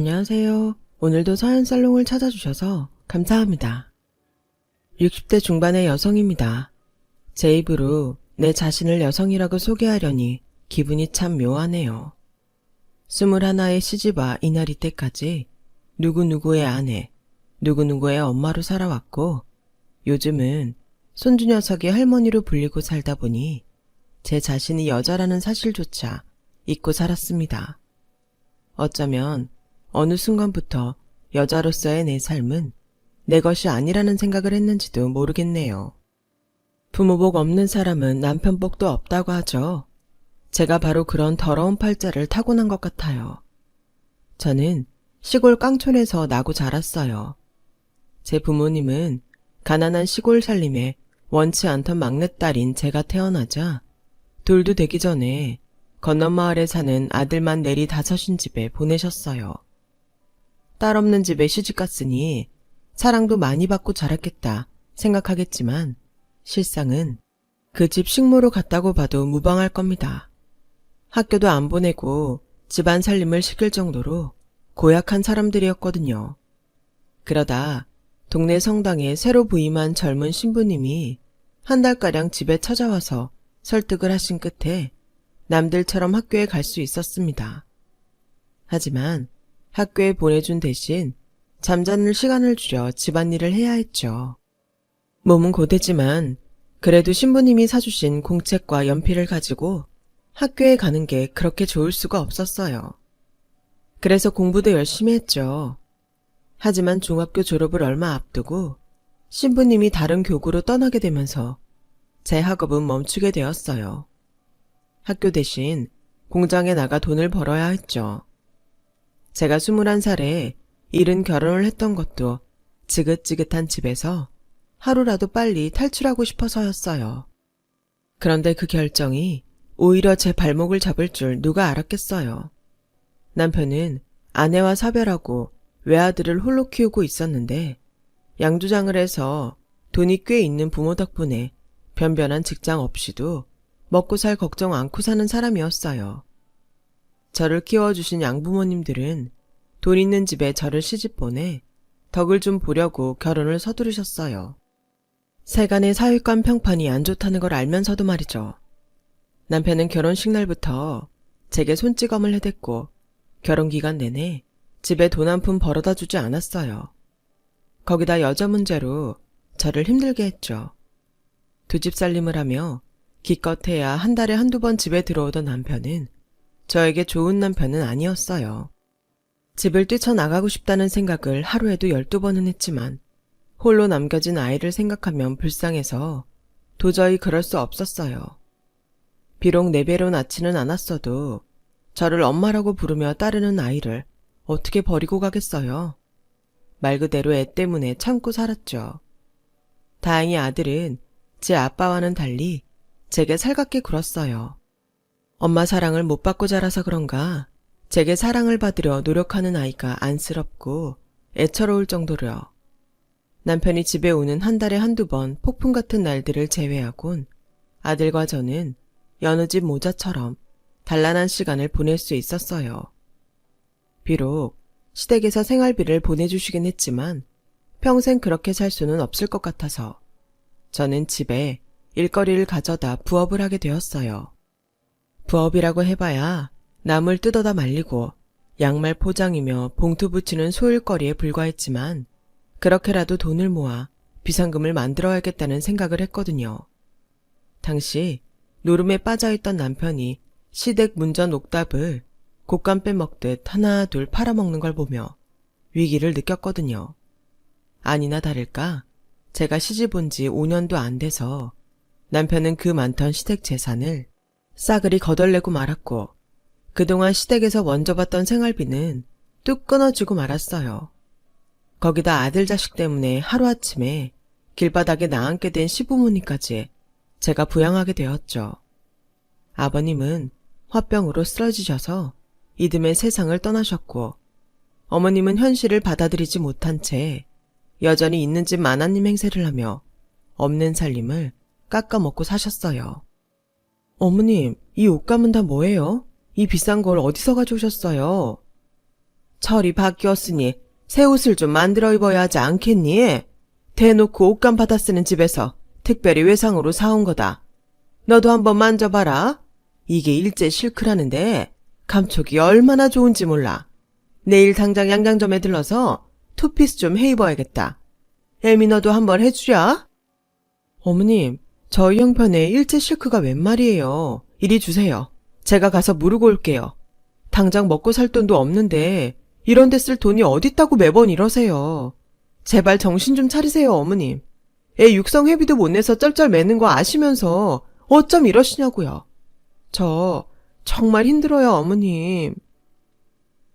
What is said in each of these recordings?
안녕하세요. 오늘도 서현살롱을 찾아주셔서 감사합니다. 60대 중반의 여성입니다. 제 입으로 내 자신을 여성이라고 소개하려니 기분이 참 묘하네요. 21의 시집와 이날 이때까지 누구누구의 아내, 누구누구의 엄마로 살아왔고 요즘은 손주 녀석의 할머니로 불리고 살다 보니 제 자신이 여자라는 사실조차 잊고 살았습니다. 어쩌면 어느 순간부터 여자로서의 내 삶은 내 것이 아니라는 생각을 했는지도 모르겠네요. 부모복 없는 사람은 남편복도 없다고 하죠. 제가 바로 그런 더러운 팔자를 타고난 것 같아요. 저는 시골 깡촌에서 나고 자랐어요. 제 부모님은 가난한 시골 살림에 원치 않던 막내딸인 제가 태어나자 돌도 되기 전에 건너마을에 사는 아들만 내리 다섯인 집에 보내셨어요. 딸 없는 집에 시집갔으니 사랑도 많이 받고 자랐겠다 생각하겠지만 실상은 그 집 식모로 갔다고 봐도 무방할 겁니다. 학교도 안 보내고 집안 살림을 시킬 정도로 고약한 사람들이었거든요. 그러다 동네 성당에 새로 부임한 젊은 신부님이 한 달가량 집에 찾아와서 설득을 하신 끝에 남들처럼 학교에 갈 수 있었습니다. 하지만 학교에 보내준 대신 잠자는 시간을 줄여 집안일을 해야 했죠. 몸은 고되지만 그래도 신부님이 사주신 공책과 연필을 가지고 학교에 가는 게 그렇게 좋을 수가 없었어요. 그래서 공부도 열심히 했죠. 하지만 중학교 졸업을 얼마 앞두고 신부님이 다른 교구로 떠나게 되면서 제 학업은 멈추게 되었어요. 학교 대신 공장에 나가 돈을 벌어야 했죠. 제가 21살에 이른 결혼을 했던 것도 지긋지긋한 집에서 하루라도 빨리 탈출하고 싶어서였어요. 그런데 그 결정이 오히려 제 발목을 잡을 줄 누가 알았겠어요. 남편은 아내와 사별하고 외아들을 홀로 키우고 있었는데 양조장을 해서 돈이 꽤 있는 부모 덕분에 변변한 직장 없이도 먹고 살 걱정 않고 사는 사람이었어요. 저를 키워주신 양부모님들은 돈 있는 집에 저를 시집보내 덕을 좀 보려고 결혼을 서두르셨어요. 세간의 사위권 평판이 안 좋다는 걸 알면서도 말이죠. 남편은 결혼식 날부터 제게 손찌검을 해댔고 결혼기간 내내 집에 돈 한 푼 벌어다 주지 않았어요. 거기다 여자 문제로 저를 힘들게 했죠. 두 집 살림을 하며 기껏해야 한 달에 한두 번 집에 들어오던 남편은 저에게 좋은 남편은 아니었어요. 집을 뛰쳐나가고 싶다는 생각을 하루에도 12번은 했지만 홀로 남겨진 아이를 생각하면 불쌍해서 도저히 그럴 수 없었어요. 비록 내 배로 낳지는 않았어도 저를 엄마라고 부르며 따르는 아이를 어떻게 버리고 가겠어요. 말 그대로 애 때문에 참고 살았죠. 다행히 아들은 제 아빠와는 달리 제게 살갑게 굴었어요. 엄마 사랑을 못 받고 자라서 그런가 제게 사랑을 받으려 노력하는 아이가 안쓰럽고 애처로울 정도로요. 남편이 집에 오는 한 달에 한두 번 폭풍 같은 날들을 제외하곤 아들과 저는 여느 집 모자처럼 단란한 시간을 보낼 수 있었어요. 비록 시댁에서 생활비를 보내주시긴 했지만 평생 그렇게 살 수는 없을 것 같아서 저는 집에 일거리를 가져다 부업을 하게 되었어요. 부업이라고 해봐야 나물 뜯어다 말리고 양말 포장이며 봉투 붙이는 소일거리에 불과했지만 그렇게라도 돈을 모아 비상금을 만들어야겠다는 생각을 했거든요. 당시 노름에 빠져있던 남편이 시댁 문전 옥답을 곶감 빼먹듯 하나 둘 팔아먹는 걸 보며 위기를 느꼈거든요. 아니나 다를까 제가 시집 온 지 5년도 안 돼서 남편은 그 많던 시댁 재산을 싸그리 거덜내고 말았고 그동안 시댁에서 먼저 받던 생활비는 뚝 끊어지고 말았어요. 거기다 아들 자식 때문에 하루아침에 길바닥에 나앉게 된 시부모님까지 제가 부양하게 되었죠. 아버님은 화병으로 쓰러지셔서 이듬해 세상을 떠나셨고 어머님은 현실을 받아들이지 못한 채 여전히 있는 집 마나님 행세를 하며 없는 살림을 깎아먹고 사셨어요. 어머님, 이 옷감은 다 뭐예요? 이 비싼 걸 어디서 가져오셨어요? 철이 바뀌었으니 새 옷을 좀 만들어 입어야 하지 않겠니? 대놓고 옷감 받아 쓰는 집에서 특별히 외상으로 사온 거다. 너도 한번 만져봐라. 이게 일제 실크라는데 감촉이 얼마나 좋은지 몰라. 내일 당장 양장점에 들러서 투피스 좀 해 입어야겠다. 애미 너도 한번 해주랴? 어머님, 저희 형편에 일제 실크가 웬 말이에요. 이리 주세요. 제가 가서 무르고 올게요. 당장 먹고 살 돈도 없는데 이런 데 쓸 돈이 어딨다고 매번 이러세요. 제발 정신 좀 차리세요, 어머님. 애 육성회비도 못 내서 쩔쩔 매는 거 아시면서 어쩜 이러시냐고요. 저 정말 힘들어요, 어머님.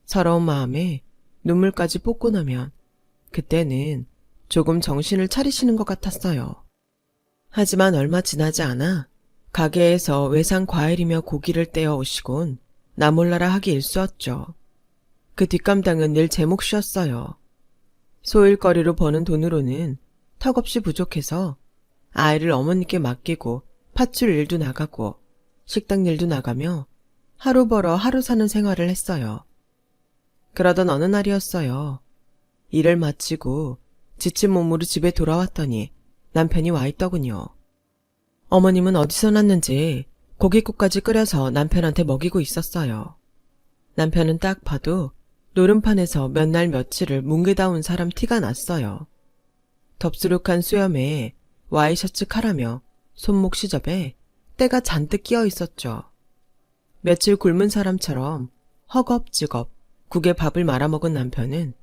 서러운 마음에 눈물까지 쏟고 나면 그때는 조금 정신을 차리시는 것 같았어요. 하지만 얼마 지나지 않아 가게에서 외상 과일이며 고기를 떼어 오시곤 나 몰라라 하기 일쑤였죠. 그 뒷감당은 늘 제 몫이었어요. 소일거리로 버는 돈으로는 턱없이 부족해서 아이를 어머니께 맡기고 팥줄 일도 나가고 식당 일도 나가며 하루 벌어 하루 사는 생활을 했어요. 그러던 어느 날이었어요. 일을 마치고 지친 몸으로 집에 돌아왔더니 남편이 와 있더군요. 어머님은 어디서 났는지 고깃국까지 끓여서 남편한테 먹이고 있었어요. 남편은 딱 봐도 노름판에서 몇 날 며칠을 뭉개다 온 사람 티가 났어요. 덥수룩한 수염에 와이셔츠 칼하며 손목 시접에 때가 잔뜩 끼어 있었죠. 며칠 굶은 사람처럼 허겁지겁 국에 밥을 말아먹은 남편은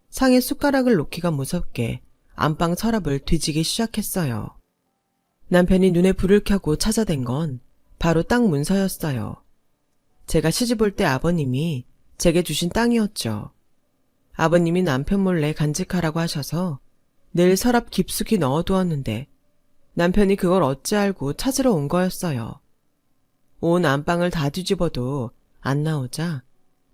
상에 숟가락을 놓기가 무섭게 안방 서랍을 뒤지기 시작했어요. 남편이 눈에 불을 켜고 찾아댄 건 바로 땅 문서였어요. 제가 시집 올 때 아버님이 제게 주신 땅이었죠. 아버님이 남편 몰래 간직하라고 하셔서 늘 서랍 깊숙이 넣어두었는데 남편이 그걸 어찌 알고 찾으러 온 거였어요. 온 안방을 다 뒤집어도 안 나오자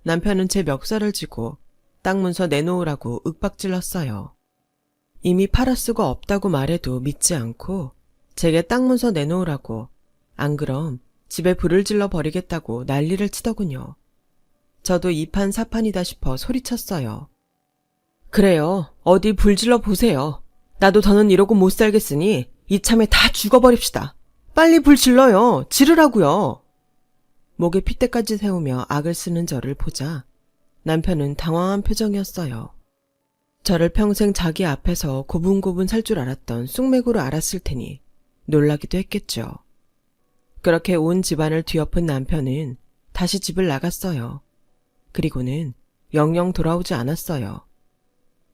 남편은 제 멱살을 쥐고 땅 문서 내놓으라고 윽박질렀어요. 이미 팔아 쓰고 없다고 말해도 믿지 않고 제게 땅 문서 내놓으라고, 안 그럼 집에 불을 질러 버리겠다고 난리를 치더군요. 저도 이판사판이다 싶어 소리쳤어요. 그래요. 어디 불 질러 보세요. 나도 더는 이러고 못 살겠으니 이참에 다 죽어버립시다. 빨리 불 질러요. 지르라고요. 목에 핏대까지 세우며 악을 쓰는 저를 보자 남편은 당황한 표정이었어요. 저를 평생 자기 앞에서 고분고분 살 줄 알았던 쑥맥으로 알았을 테니 놀라기도 했겠죠. 그렇게 온 집안을 뒤엎은 남편은 다시 집을 나갔어요. 그리고는 영영 돌아오지 않았어요.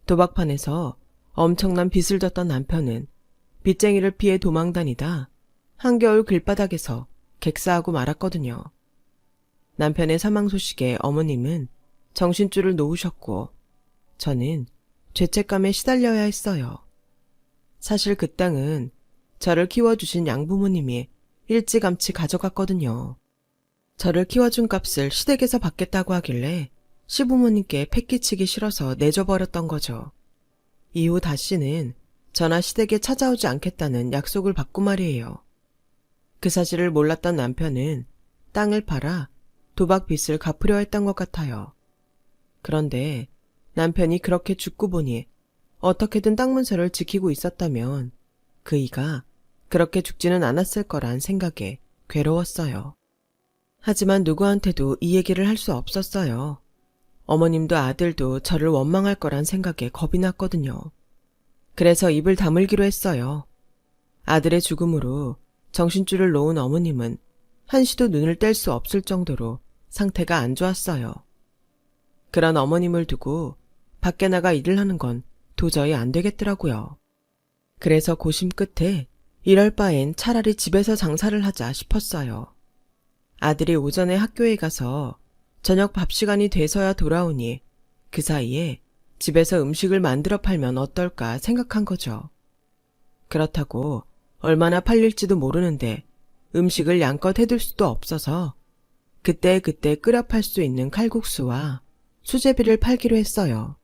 도박판에서 엄청난 빚을 졌던 남편은 빚쟁이를 피해 도망다니다 한겨울 길바닥에서 객사하고 말았거든요. 남편의 사망 소식에 어머님은 정신줄을 놓으셨고 저는 죄책감에 시달려야 했어요. 사실 그 땅은 저를 키워주신 양부모님이 일찌감치 가져갔거든요. 저를 키워준 값을 시댁에서 받겠다고 하길래 시부모님께 패기치기 싫어서 내줘버렸던 거죠. 이후 다시는 저나 시댁에 찾아오지 않겠다는 약속을 받고 말이에요. 그 사실을 몰랐던 남편은 땅을 팔아 도박 빚을 갚으려 했던 것 같아요. 그런데 남편이 그렇게 죽고 보니 어떻게든 땅 문서를 지키고 있었다면 그이가 그렇게 죽지는 않았을 거란 생각에 괴로웠어요. 하지만 누구한테도 이 얘기를 할 수 없었어요. 어머님도 아들도 저를 원망할 거란 생각에 겁이 났거든요. 그래서 입을 다물기로 했어요. 아들의 죽음으로 정신줄을 놓은 어머님은 한시도 눈을 뗄 수 없을 정도로 상태가 안 좋았어요. 그런 어머님을 두고 밖에 나가 일을 하는 건 도저히 안 되겠더라고요. 그래서 고심 끝에 이럴 바엔 차라리 집에서 장사를 하자 싶었어요. 아들이 오전에 학교에 가서 저녁 밥 시간이 돼서야 돌아오니 그 사이에 집에서 음식을 만들어 팔면 어떨까 생각한 거죠. 그렇다고 얼마나 팔릴지도 모르는데 음식을 양껏 해둘 수도 없어서 그때그때 끓여 팔 수 있는 칼국수와 수제비를 팔기로 했어요.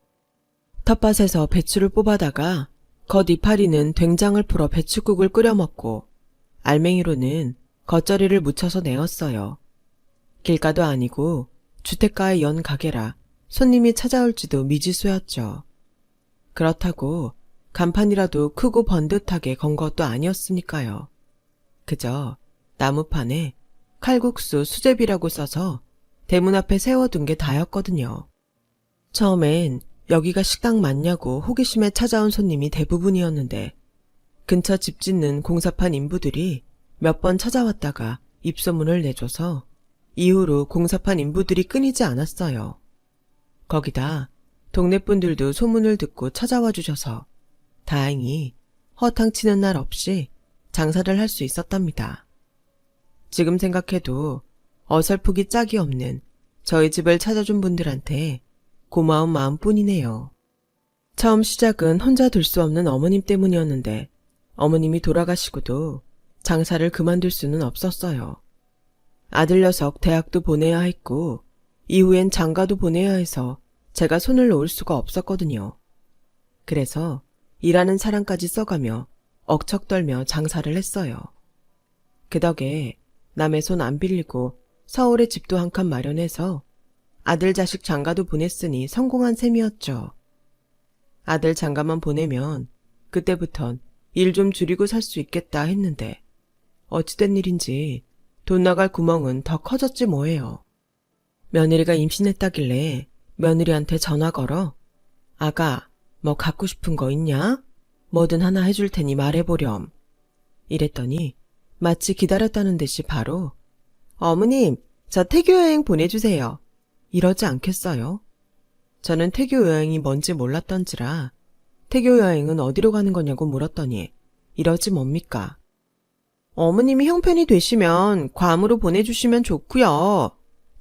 텃밭에서 배추를 뽑아다가 겉 이파리는 된장을 풀어 배추국을 끓여 먹고 알맹이로는 겉절이를 묻혀서 내었어요. 길가도 아니고 주택가의 연 가게라 손님이 찾아올지도 미지수였죠. 그렇다고 간판이라도 크고 번듯하게 건 것도 아니었으니까요. 그저 나무판에 칼국수 수제비라고 써서 대문 앞에 세워둔 게 다였거든요. 처음엔 여기가 식당 맞냐고 호기심에 찾아온 손님이 대부분이었는데 근처 집 짓는 공사판 인부들이 몇 번 찾아왔다가 입소문을 내줘서 이후로 공사판 인부들이 끊이지 않았어요. 거기다 동네 분들도 소문을 듣고 찾아와 주셔서 다행히 허탕치는 날 없이 장사를 할 수 있었답니다. 지금 생각해도 어설프기 짝이 없는 저희 집을 찾아준 분들한테 고마운 마음뿐이네요. 처음 시작은 혼자 둘 수 없는 어머님 때문이었는데 어머님이 돌아가시고도 장사를 그만둘 수는 없었어요. 아들 녀석 대학도 보내야 했고 이후엔 장가도 보내야 해서 제가 손을 놓을 수가 없었거든요. 그래서 일하는 사람까지 써가며 억척떨며 장사를 했어요. 그 덕에 남의 손 안 빌리고 서울에 집도 한 칸 마련해서 아들 자식 장가도 보냈으니 성공한 셈이었죠. 아들 장가만 보내면 그때부턴 일 좀 줄이고 살 수 있겠다 했는데 어찌된 일인지 돈 나갈 구멍은 더 커졌지 뭐예요. 며느리가 임신했다길래 며느리한테 전화 걸어 아가 뭐 갖고 싶은 거 있냐? 뭐든 하나 해줄 테니 말해보렴. 이랬더니 마치 기다렸다는 듯이 바로 어머님 저 태교 여행 보내주세요. 이러지 않겠어요? 저는 태교 여행이 뭔지 몰랐던지라 태교 여행은 어디로 가는 거냐고 물었더니 이러지 뭡니까? 어머님이 형편이 되시면 괌으로 보내주시면 좋고요.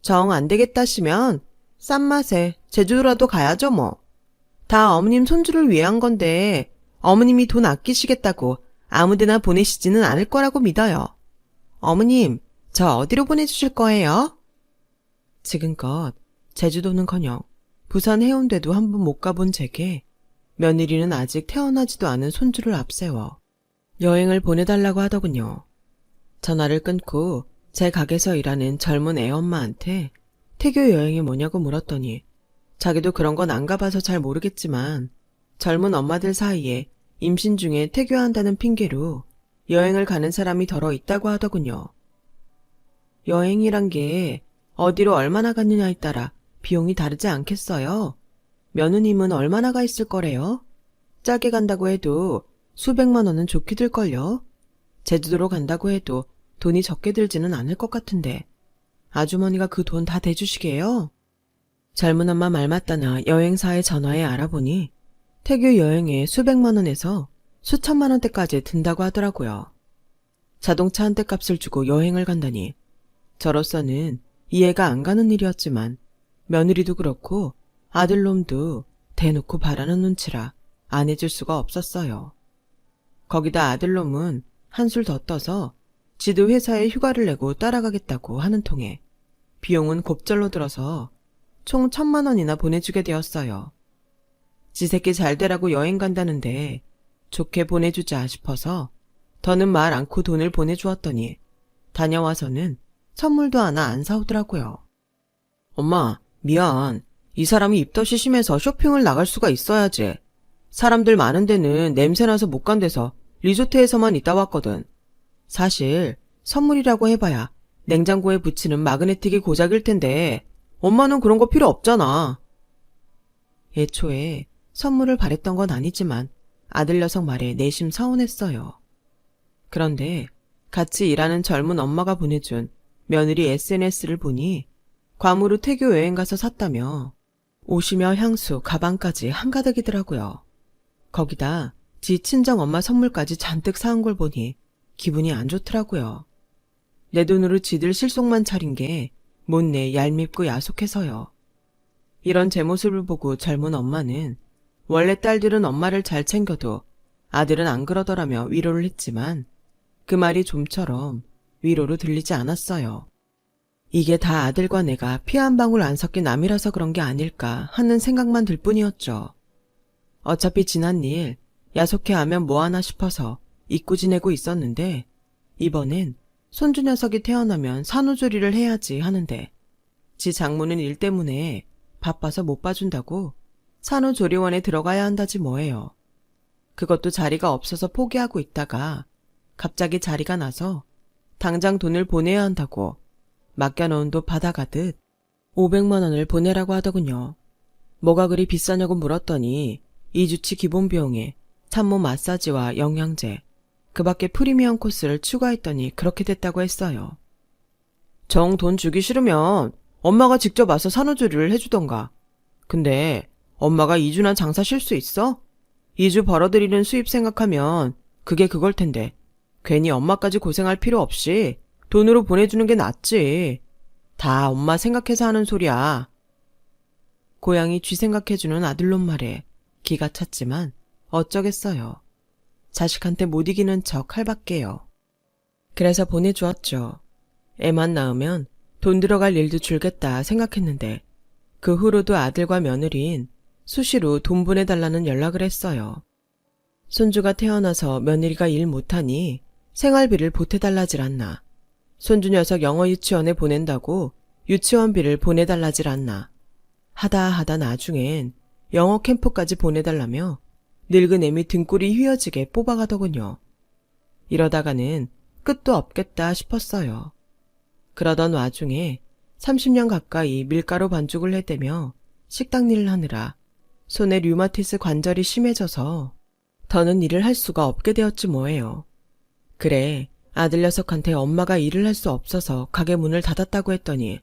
정 안 되겠다시면 싼 맛에 제주도라도 가야죠 뭐. 다 어머님 손주를 위한 건데 어머님이 돈 아끼시겠다고 아무데나 보내시지는 않을 거라고 믿어요. 어머님 저 어디로 보내주실 거예요? 지금껏 제주도는커녕 부산 해운대도 한 번 못 가본 제게 며느리는 아직 태어나지도 않은 손주를 앞세워 여행을 보내달라고 하더군요. 전화를 끊고 제 가게에서 일하는 젊은 애엄마한테 태교 여행이 뭐냐고 물었더니 자기도 그런 건 안 가봐서 잘 모르겠지만 젊은 엄마들 사이에 임신 중에 태교한다는 핑계로 여행을 가는 사람이 더러 있다고 하더군요. 여행이란 게 어디로 얼마나 갔느냐에 따라 비용이 다르지 않겠어요? 며느님은 얼마나 가 있을 거래요? 짜게 간다고 해도 수백만 원은 좋게 들걸요? 제주도로 간다고 해도 돈이 적게 들지는 않을 것 같은데 아주머니가 그 돈 다 대주시게요? 젊은 엄마 말 맞다나 여행사에 전화해 알아보니 태교 여행에 수백만 원에서 수천만 원대까지 든다고 하더라고요. 자동차 한 대 값을 주고 여행을 간다니 저로서는 이해가 안 가는 일이었지만 며느리도 그렇고 아들놈도 대놓고 바라는 눈치라 안 해줄 수가 없었어요. 거기다 아들놈은 한술 더 떠서 지도 회사에 휴가를 내고 따라가겠다고 하는 통에 비용은 곱절로 들어서 총 1,000만 원이나 보내주게 되었어요. 지 새끼 잘 되라고 여행 간다는데 좋게 보내주자 싶어서 더는 말 않고 돈을 보내주었더니 다녀와서는 선물도 하나 안 사오더라고요. 엄마, 미안. 이 사람이 입덧이 심해서 쇼핑을 나갈 수가 있어야지. 사람들 많은 데는 냄새나서 못 간대서 리조트에서만 있다 왔거든. 사실 선물이라고 해봐야 냉장고에 붙이는 마그네틱이 고작일 텐데 엄마는 그런 거 필요 없잖아. 애초에 선물을 바랬던 건 아니지만 아들 녀석 말에 내심 서운했어요. 그런데 같이 일하는 젊은 엄마가 보내준 며느리 SNS를 보니 괌으로 태교 여행 가서 샀다며 옷이며 향수, 가방까지 한가득이더라고요. 거기다 지 친정 엄마 선물까지 잔뜩 사온 걸 보니 기분이 안 좋더라고요. 내 돈으로 지들 실속만 차린 게 못내 얄밉고 야속해서요. 이런 제 모습을 보고 젊은 엄마는 원래 딸들은 엄마를 잘 챙겨도 아들은 안 그러더라며 위로를 했지만 그 말이 좀처럼 위로로 들리지 않았어요. 이게 다 아들과 내가 피 한 방울 안 섞인 남이라서 그런 게 아닐까 하는 생각만 들 뿐이었죠. 어차피 지난 일 야속해하면 뭐하나 싶어서 잊고 지내고 있었는데 이번엔 손주 녀석이 태어나면 산후조리를 해야지 하는데 지 장모는 일 때문에 바빠서 못 봐준다고 산후조리원에 들어가야 한다지 뭐예요. 그것도 자리가 없어서 포기하고 있다가 갑자기 자리가 나서 당장 돈을 보내야 한다고 맡겨놓은 돈 받아가듯 500만 원을 보내라고 하더군요. 뭐가 그리 비싸냐고 물었더니 2주치 기본 비용에 산모 마사지와 영양제, 그 밖에 프리미엄 코스를 추가했더니 그렇게 됐다고 했어요. 정 돈 주기 싫으면 엄마가 직접 와서 산후조리를 해주던가. 근데 엄마가 2주나 장사 쉴 수 있어? 2주 벌어들이는 수입 생각하면 그게 그걸 텐데 괜히 엄마까지 고생할 필요 없이 돈으로 보내주는 게 낫지. 다 엄마 생각해서 하는 소리야. 고양이 쥐 생각해주는 아들놈 말에 기가 찼지만 어쩌겠어요. 자식한테 못 이기는 척 할밖에요. 그래서 보내주었죠. 애만 낳으면 돈 들어갈 일도 줄겠다 생각했는데 그 후로도 아들과 며느리인 수시로 돈 보내달라는 연락을 했어요. 손주가 태어나서 며느리가 일 못하니 생활비를 보태달라질 않나. 손주 녀석 영어 유치원에 보낸다고 유치원비를 보내달라질 않나. 하다 나중엔 영어 캠프까지 보내달라며 늙은 애미 등골이 휘어지게 뽑아가더군요. 이러다가는 끝도 없겠다 싶었어요. 그러던 와중에 30년 가까이 밀가루 반죽을 해대며 식당 일을 하느라 손에 류마티스 관절이 심해져서 더는 일을 할 수가 없게 되었지 뭐예요. 그래, 아들 녀석한테 엄마가 일을 할 수 없어서 가게 문을 닫았다고 했더니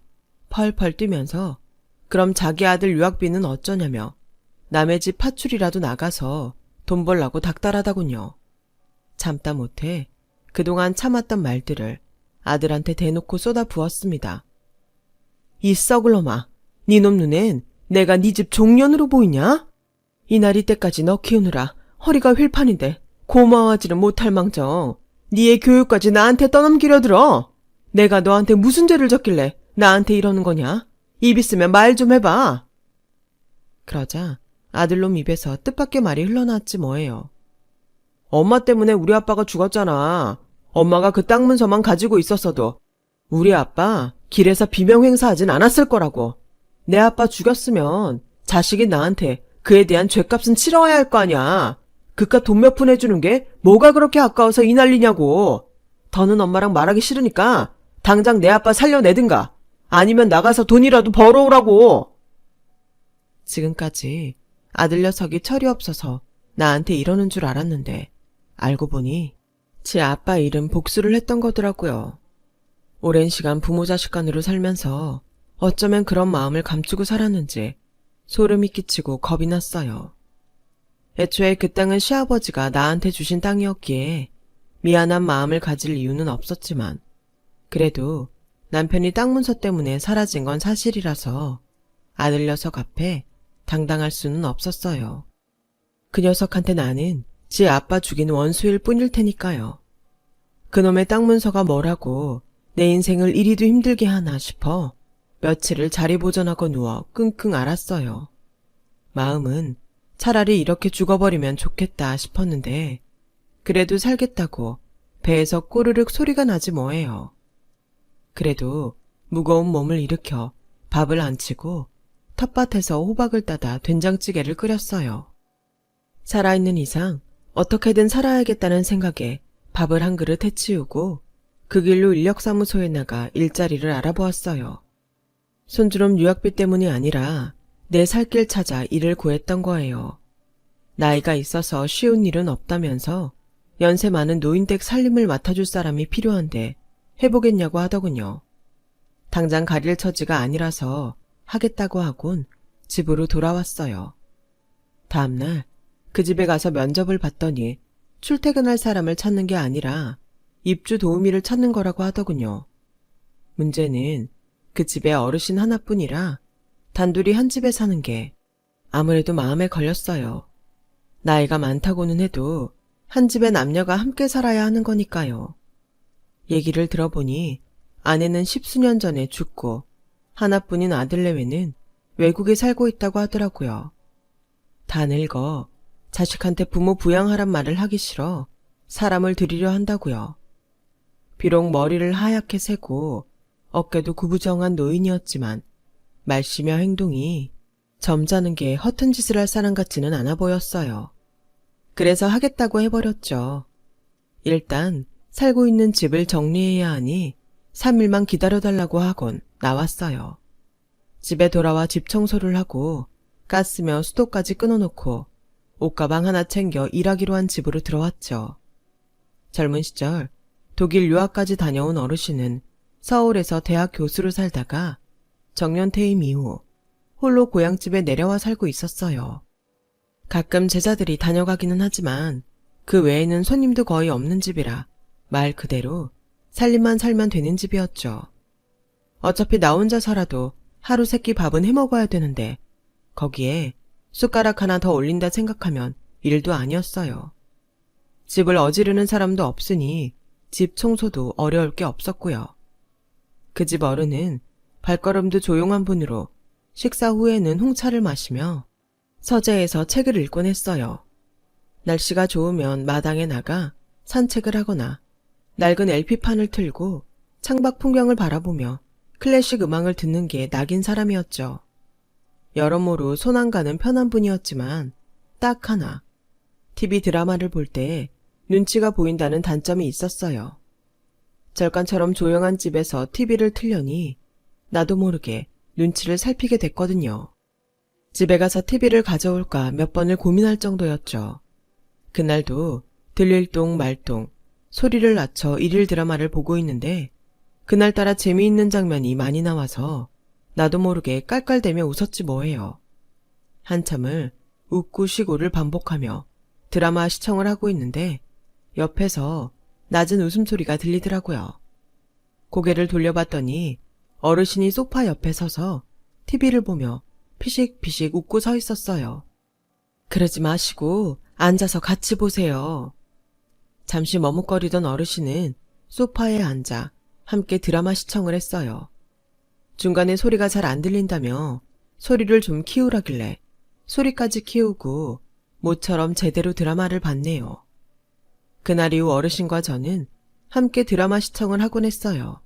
펄펄 뛰면서 그럼 자기 아들 유학비는 어쩌냐며 남의 집 파출이라도 나가서 돈 벌라고 닥달하다군요. 참다 못해 그동안 참았던 말들을 아들한테 대놓고 쏟아부었습니다. 이 썩을 놈아, 니놈 눈엔 내가 네 집 종년으로 보이냐? 이날이 때까지 너 키우느라 허리가 휠판인데 고마워하지는 못할 망정 니의 교육까지 나한테 떠넘기려 들어. 내가 너한테 무슨 죄를 졌길래 나한테 이러는 거냐? 입 있으면 말 좀 해봐. 그러자 아들놈 입에서 뜻밖의 말이 흘러나왔지 뭐예요. 엄마 때문에 우리 아빠가 죽었잖아. 엄마가 그 땅 문서만 가지고 있었어도 우리 아빠 길에서 비명 행사하진 않았을 거라고. 내 아빠 죽였으면 자식이 나한테 그에 대한 죗값은 치러야 할 거 아냐. 그깟 돈 몇 푼 해주는 게 뭐가 그렇게 아까워서 이 난리냐고. 더는 엄마랑 말하기 싫으니까 당장 내 아빠 살려내든가 아니면 나가서 돈이라도 벌어오라고. 지금까지 아들 녀석이 철이 없어서 나한테 이러는 줄 알았는데 알고 보니 제 아빠 일은 복수를 했던 거더라고요. 오랜 시간 부모 자식 간으로 살면서 어쩌면 그런 마음을 감추고 살았는지 소름이 끼치고 겁이 났어요. 애초에 그 땅은 시아버지가 나한테 주신 땅이었기에 미안한 마음을 가질 이유는 없었지만 그래도 남편이 땅 문서 때문에 사라진 건 사실이라서 아들 녀석 앞에 당당할 수는 없었어요. 그 녀석한테 나는 지 아빠 죽인 원수일 뿐일 테니까요. 그놈의 땅 문서가 뭐라고 내 인생을 이리도 힘들게 하나 싶어 며칠을 자리 보전하고 누워 끙끙 앓았어요. 마음은 차라리 이렇게 죽어버리면 좋겠다 싶었는데 그래도 살겠다고 배에서 꼬르륵 소리가 나지 뭐예요. 그래도 무거운 몸을 일으켜 밥을 안 치고 텃밭에서 호박을 따다 된장찌개를 끓였어요. 살아있는 이상 어떻게든 살아야겠다는 생각에 밥을 한 그릇 해치우고 그 길로 인력사무소에 나가 일자리를 알아보았어요. 손주놈 유학비 때문이 아니라 내 살 길 찾아 일을 구했던 거예요. 나이가 있어서 쉬운 일은 없다면서 연세 많은 노인댁 살림을 맡아줄 사람이 필요한데 해보겠냐고 하더군요. 당장 가릴 처지가 아니라서 하겠다고 하곤 집으로 돌아왔어요. 다음날 그 집에 가서 면접을 봤더니 출퇴근할 사람을 찾는 게 아니라 입주 도우미를 찾는 거라고 하더군요. 문제는 그 집에 어르신 하나뿐이라 단둘이 한 집에 사는 게 아무래도 마음에 걸렸어요. 나이가 많다고는 해도 한 집에 남녀가 함께 살아야 하는 거니까요. 얘기를 들어보니 아내는 10수년 전에 죽고 하나뿐인 아들 내외는 외국에 살고 있다고 하더라고요. 다 늙어 자식한테 부모 부양하란 말을 하기 싫어 사람을 들이려 한다고요. 비록 머리를 하얗게 세고 어깨도 구부정한 노인이었지만 말씨며 행동이 점잖은 게 허튼 짓을 할 사람 같지는 않아 보였어요. 그래서 하겠다고 해버렸죠. 일단 살고 있는 집을 정리해야 하니 3일만 기다려달라고 하곤 나왔어요. 집에 돌아와 집 청소를 하고 가스며 수도까지 끊어놓고 옷가방 하나 챙겨 일하기로 한 집으로 들어왔죠. 젊은 시절 독일 유학까지 다녀온 어르신은 서울에서 대학 교수로 살다가 정년 퇴임 이후 홀로 고향집에 내려와 살고 있었어요. 가끔 제자들이 다녀가기는 하지만 그 외에는 손님도 거의 없는 집이라 말 그대로 살림만 살면 되는 집이었죠. 어차피 나 혼자 살아도 하루 세끼 밥은 해먹어야 되는데 거기에 숟가락 하나 더 올린다 생각하면 일도 아니었어요. 집을 어지르는 사람도 없으니 집 청소도 어려울 게 없었고요. 그 집 어른은 발걸음도 조용한 분으로 식사 후에는 홍차를 마시며 서재에서 책을 읽곤 했어요. 날씨가 좋으면 마당에 나가 산책을 하거나 낡은 LP판을 틀고 창밖 풍경을 바라보며 클래식 음악을 듣는 게 낙인 사람이었죠. 여러모로 손 안 가는 편한 분이었지만 딱 하나, TV 드라마를 볼 때 눈치가 보인다는 단점이 있었어요. 절간처럼 조용한 집에서 TV를 틀려니 나도 모르게 눈치를 살피게 됐거든요. 집에 가서 TV를 가져올까 몇 번을 고민할 정도였죠. 그날도 들릴동 말동 소리를 낮춰 일일 드라마를 보고 있는데 그날따라 재미있는 장면이 많이 나와서 나도 모르게 깔깔대며 웃었지 뭐예요. 한참을 웃고 쉬고를 반복하며 드라마 시청을 하고 있는데 옆에서 낮은 웃음소리가 들리더라고요. 고개를 돌려봤더니 어르신이 소파 옆에 서서 TV를 보며 피식피식 웃고 서 있었어요. 그러지 마시고 앉아서 같이 보세요. 잠시 머뭇거리던 어르신은 소파에 앉아 함께 드라마 시청을 했어요. 중간에 소리가 잘 안 들린다며 소리를 좀 키우라길래 소리까지 키우고 모처럼 제대로 드라마를 봤네요. 그날 이후 어르신과 저는 함께 드라마 시청을 하곤 했어요.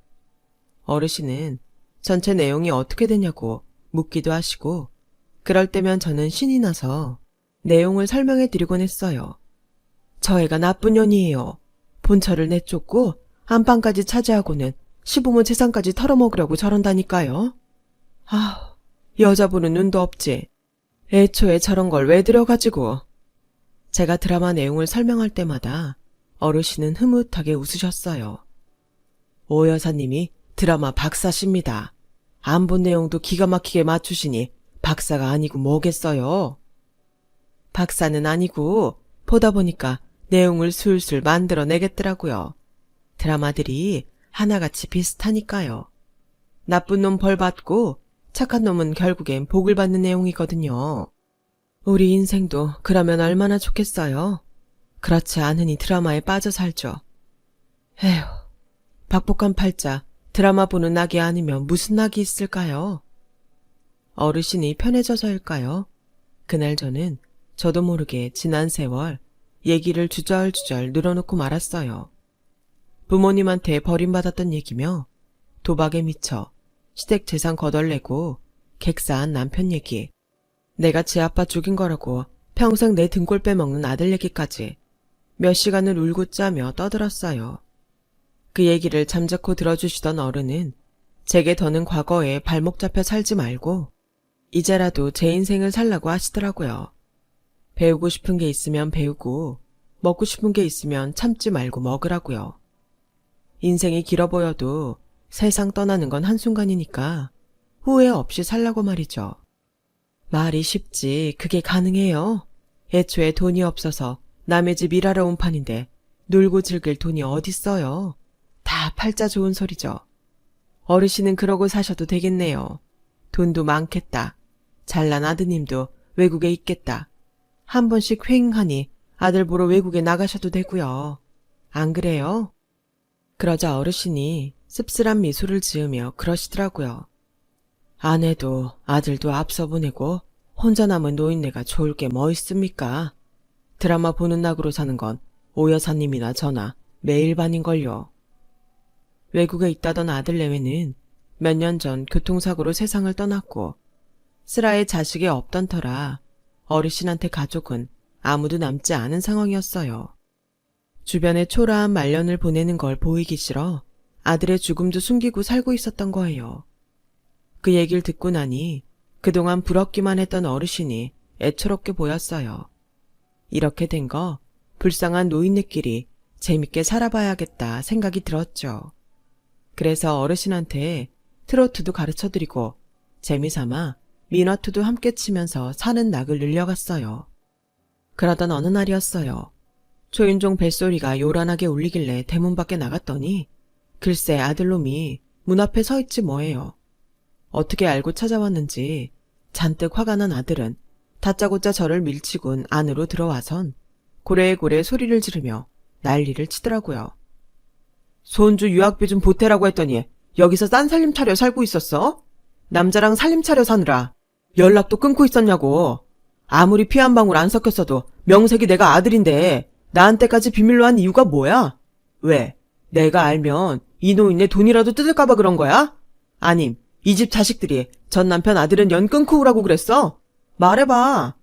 어르신은 전체 내용이 어떻게 되냐고 묻기도 하시고 그럴 때면 저는 신이 나서 내용을 설명해 드리곤 했어요. 저 애가 나쁜 년이에요. 본처를 내쫓고 안방까지 차지하고는 시부모 재산까지 털어먹으려고 저런다니까요. 아, 여자 보는 눈도 없지. 애초에 저런 걸 왜 들여가지고. 제가 드라마 내용을 설명할 때마다 어르신은 흐뭇하게 웃으셨어요. 오 여사님이 드라마 박사십니다. 안 본 내용도 기가 막히게 맞추시니 박사가 아니고 뭐겠어요. 박사는 아니고 보다 보니까 내용을 술술 만들어내겠더라고요. 드라마들이 하나같이 비슷하니까요. 나쁜 놈 벌 받고 착한 놈은 결국엔 복을 받는 내용이거든요. 우리 인생도 그러면 얼마나 좋겠어요. 그렇지 않으니 드라마에 빠져 살죠. 에휴, 박복한 팔자 드라마 보는 낙이 아니면 무슨 낙이 있을까요? 어르신이 편해져서일까요? 그날 저도 모르게 지난 세월 얘기를 주절주절 늘어놓고 말았어요. 부모님한테 버림받았던 얘기며 도박에 미쳐 시댁 재산 거덜내고 객사한 남편 얘기, 내가 지 아빠 죽인 거라고 평생 내 등골 빼먹는 아들 얘기까지 몇 시간을 울고 짜며 떠들었어요. 그 얘기를 잠자코 들어주시던 어른은 제게 더는 과거에 발목 잡혀 살지 말고 이제라도 제 인생을 살라고 하시더라고요. 배우고 싶은 게 있으면 배우고 먹고 싶은 게 있으면 참지 말고 먹으라고요. 인생이 길어 보여도 세상 떠나는 건 한순간이니까 후회 없이 살라고 말이죠. 말이 쉽지 그게 가능해요? 애초에 돈이 없어서 남의 집 일하러 온 판인데 놀고 즐길 돈이 어딨어요? 다 팔자 좋은 소리죠. 어르신은 그러고 사셔도 되겠네요. 돈도 많겠다. 잘난 아드님도 외국에 있겠다. 한 번씩 휑하니 아들 보러 외국에 나가셔도 되고요. 안 그래요? 그러자 어르신이 씁쓸한 미소를 지으며 그러시더라고요. 아내도 아들도 앞서 보내고 혼자 남은 노인네가 좋을 게 뭐 있습니까? 드라마 보는 낙으로 사는 건 오 여사님이나 저나 매일 반인걸요. 외국에 있다던 아들 내외는 몇 년 전 교통사고로 세상을 떠났고 슬아의 자식이 없던 터라 어르신한테 가족은 아무도 남지 않은 상황이었어요. 주변에 초라한 말년을 보내는 걸 보이기 싫어 아들의 죽음도 숨기고 살고 있었던 거예요. 그 얘기를 듣고 나니 그동안 부럽기만 했던 어르신이 애처롭게 보였어요. 이렇게 된 거 불쌍한 노인네끼리 재밌게 살아봐야겠다 생각이 들었죠. 그래서 어르신한테 트로트도 가르쳐드리고 재미삼아 미너투도 함께 치면서 사는 낙을 늘려갔어요. 그러던 어느 날이었어요. 초인종 벨소리가 요란하게 울리길래 대문 밖에 나갔더니 글쎄 아들놈이 문 앞에 서 있지 뭐예요. 어떻게 알고 찾아왔는지 잔뜩 화가 난 아들은 다짜고짜 저를 밀치곤 안으로 들어와선 고래고래 소리를 지르며 난리를 치더라고요. 손주 유학비 좀 보태라고 했더니 여기서 딴 살림 차려 살고 있었어? 남자랑 살림 차려 사느라 연락도 끊고 있었냐고. 아무리 피 한 방울 안 섞였어도 명색이 내가 아들인데 나한테까지 비밀로 한 이유가 뭐야? 왜? 내가 알면 이 노인네 돈이라도 뜯을까봐 그런 거야? 아님 이 집 자식들이 전 남편 아들은 연 끊고 오라고 그랬어? 말해봐.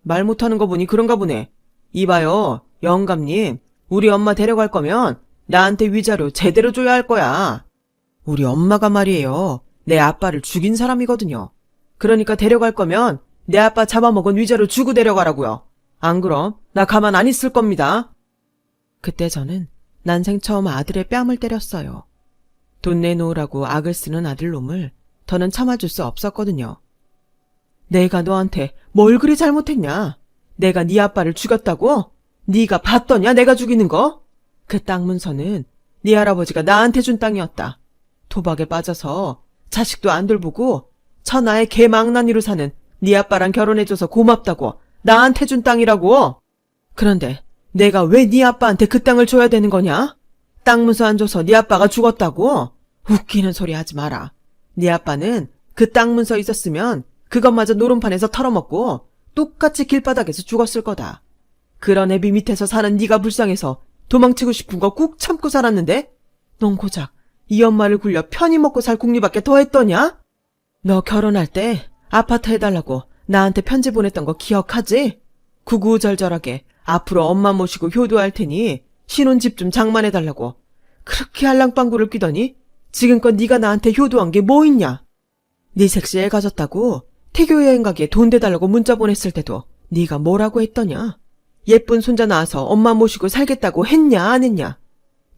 말 못하는 거 보니 그런가 보네. 이봐요, 영감님. 우리 엄마 데려갈 거면 나한테 위자료 제대로 줘야 할 거야. 우리 엄마가 말이에요. 내 아빠를 죽인 사람이거든요. 그러니까 데려갈 거면 내 아빠 잡아먹은 위자료 주고 데려가라고요. 안 그럼 나 가만 안 있을 겁니다. 그때 저는 난생 처음 아들의 뺨을 때렸어요. 돈 내놓으라고 악을 쓰는 아들놈을 더는 참아줄 수 없었거든요. 내가 너한테 뭘 그리 잘못했냐? 내가 네 아빠를 죽였다고? 네가 봤더냐 내가 죽이는 거? 그 땅 문서는 네 할아버지가 나한테 준 땅이었다. 도박에 빠져서 자식도 안 돌보고 천하의 개망나니로 사는 네 아빠랑 결혼해줘서 고맙다고 나한테 준 땅이라고. 그런데 내가 왜 네 아빠한테 그 땅을 줘야 되는 거냐? 땅 문서 안 줘서 네 아빠가 죽었다고? 웃기는 소리 하지 마라. 네 아빠는 그 땅 문서 있었으면 그것마저 노름판에서 털어먹고 똑같이 길바닥에서 죽었을 거다. 그런 애비 밑에서 사는 네가 불쌍해서 도망치고 싶은 거 꾹 참고 살았는데 넌 고작 이 엄마를 굴려 편히 먹고 살 궁리밖에 더 했더냐? 너 결혼할 때 아파트 해달라고 나한테 편지 보냈던 거 기억하지? 구구절절하게 앞으로 엄마 모시고 효도할 테니 신혼집 좀 장만해달라고 그렇게 알랑방구를 끼더니 지금껏 네가 나한테 효도한 게 뭐 있냐? 네 섹시 애 가졌다고 태교 여행 가기에 돈 대달라고 문자 보냈을 때도 네가 뭐라고 했더냐? 예쁜 손자 낳아서 엄마 모시고 살겠다고 했냐 안 했냐?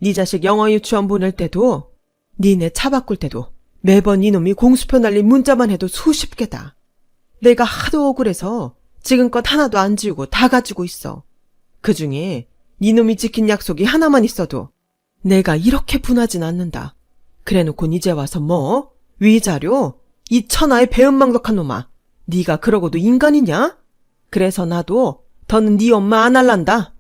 네 자식 영어 유치원 보낼 때도 니네 차 바꿀 때도 매번 이놈이 공수표 날린 문자만 해도 수십 개다. 내가 하도 억울해서 지금껏 하나도 안 지우고 다 가지고 있어. 그중에 니놈이 지킨 약속이 하나만 있어도 내가 이렇게 분하진 않는다. 그래놓고 이제 와서 뭐? 위자료? 이 천하의 배은망덕한 놈아. 네가 그러고도 인간이냐? 그래서 나도 더는 네 엄마 안 할란다.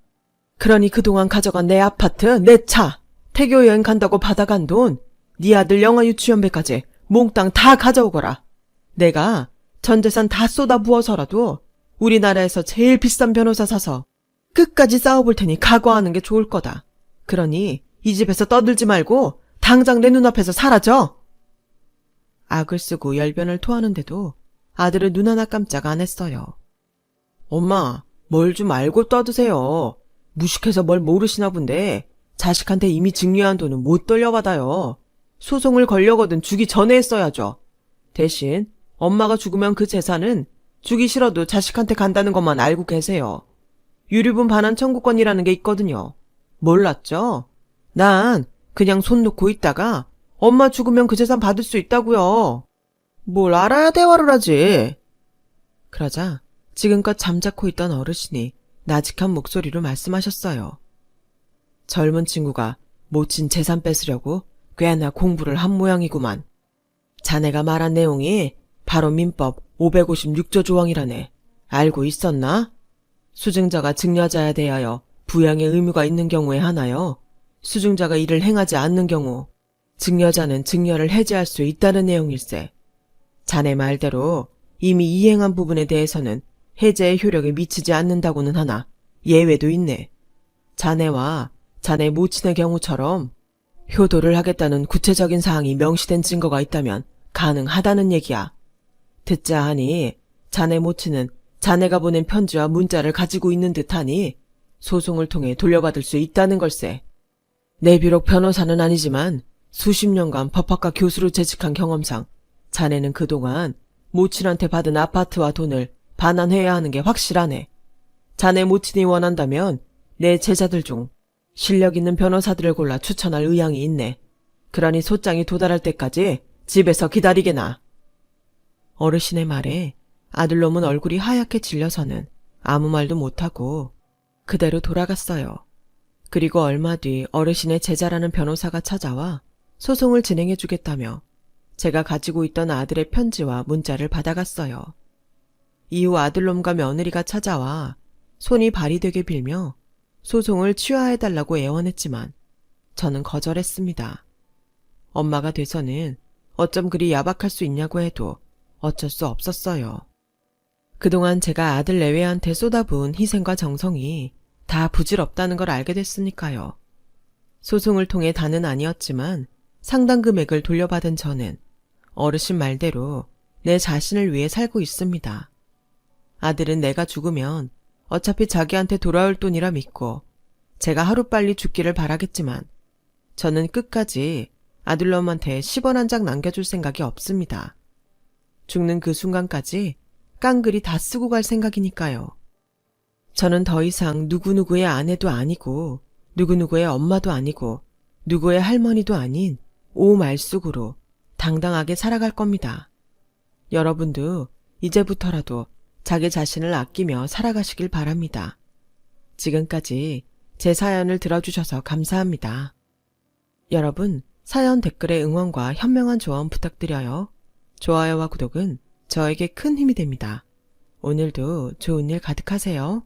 그러니 그동안 가져간 내 아파트, 내 차, 태교 여행 간다고 받아간 돈, 네 아들 영어 유치원비까지 몽땅 다 가져오거라. 내가 전 재산 다 쏟아부어서라도 우리나라에서 제일 비싼 변호사 사서 끝까지 싸워볼 테니 각오하는 게 좋을 거다. 그러니 이 집에서 떠들지 말고 당장 내 눈앞에서 사라져. 악을 쓰고 열변을 토하는데도 아들은 눈 하나 깜짝 안 했어요. 엄마, 뭘 좀 알고 떠드세요. 무식해서 뭘 모르시나 본데 자식한테 이미 증여한 돈은 못 돌려받아요. 소송을 걸려거든 주기 전에 했어야죠. 대신 엄마가 죽으면 그 재산은 주기 싫어도 자식한테 간다는 것만 알고 계세요. 유류분 반환 청구권이라는 게 있거든요. 몰랐죠? 난 그냥 손 놓고 있다가 엄마 죽으면 그 재산 받을 수 있다고요. 뭘 알아야 대화를 하지. 그러자 지금껏 잠자코 있던 어르신이 나직한 목소리로 말씀하셨어요. 젊은 친구가 모친 재산 뺏으려고 꽤나 공부를 한 모양이구만. 자네가 말한 내용이 바로 민법 556조 조항이라네. 알고 있었나? 수증자가 증여자에 대하여 부양의 의무가 있는 경우에 하나요. 수증자가 이를 행하지 않는 경우 증여자는 증여를 해지할 수 있다는 내용일세. 자네 말대로 이미 이행한 부분에 대해서는 해제의 효력에 미치지 않는다고는 하나 예외도 있네. 자네와 자네 모친의 경우처럼 효도를 하겠다는 구체적인 사항이 명시된 증거가 있다면 가능하다는 얘기야. 듣자 하니 자네 모친은 자네가 보낸 편지와 문자를 가지고 있는 듯하니 소송을 통해 돌려받을 수 있다는 걸세. 내 비록 변호사는 아니지만 수십 년간 법학과 교수로 재직한 경험상 자네는 그동안 모친한테 받은 아파트와 돈을 반환해야 하는 게 확실하네. 자네 모친이 원한다면 내 제자들 중 실력 있는 변호사들을 골라 추천할 의향이 있네. 그러니 소장이 도달할 때까지 집에서 기다리게나. 어르신의 말에 아들놈은 얼굴이 하얗게 질려서는 아무 말도 못하고 그대로 돌아갔어요. 그리고 얼마 뒤 어르신의 제자라는 변호사가 찾아와 소송을 진행해주겠다며 제가 가지고 있던 아들의 편지와 문자를 받아갔어요. 이후 아들놈과 며느리가 찾아와 손이 발이 되게 빌며 소송을 취하해달라고 애원했지만 저는 거절했습니다. 엄마가 돼서는 어쩜 그리 야박할 수 있냐고 해도 어쩔 수 없었어요. 그동안 제가 아들 내외한테 쏟아부은 희생과 정성이 다 부질없다는 걸 알게 됐으니까요. 소송을 통해 다는 아니었지만 상당 금액을 돌려받은 저는 어르신 말대로 내 자신을 위해 살고 있습니다. 아들은 내가 죽으면 어차피 자기한테 돌아올 돈이라 믿고 제가 하루빨리 죽기를 바라겠지만 저는 끝까지 아들놈한테 10원 한 장 남겨줄 생각이 없습니다. 죽는 그 순간까지 깡그리 다 쓰고 갈 생각이니까요. 저는 더 이상 누구누구의 아내도 아니고 누구누구의 엄마도 아니고 누구의 할머니도 아닌 오말쑥으로 당당하게 살아갈 겁니다. 여러분도 이제부터라도 자기 자신을 아끼며 살아가시길 바랍니다. 지금까지 제 사연을 들어주셔서 감사합니다. 여러분, 사연 댓글에 응원과 현명한 조언 부탁드려요. 좋아요와 구독은 저에게 큰 힘이 됩니다. 오늘도 좋은 일 가득하세요.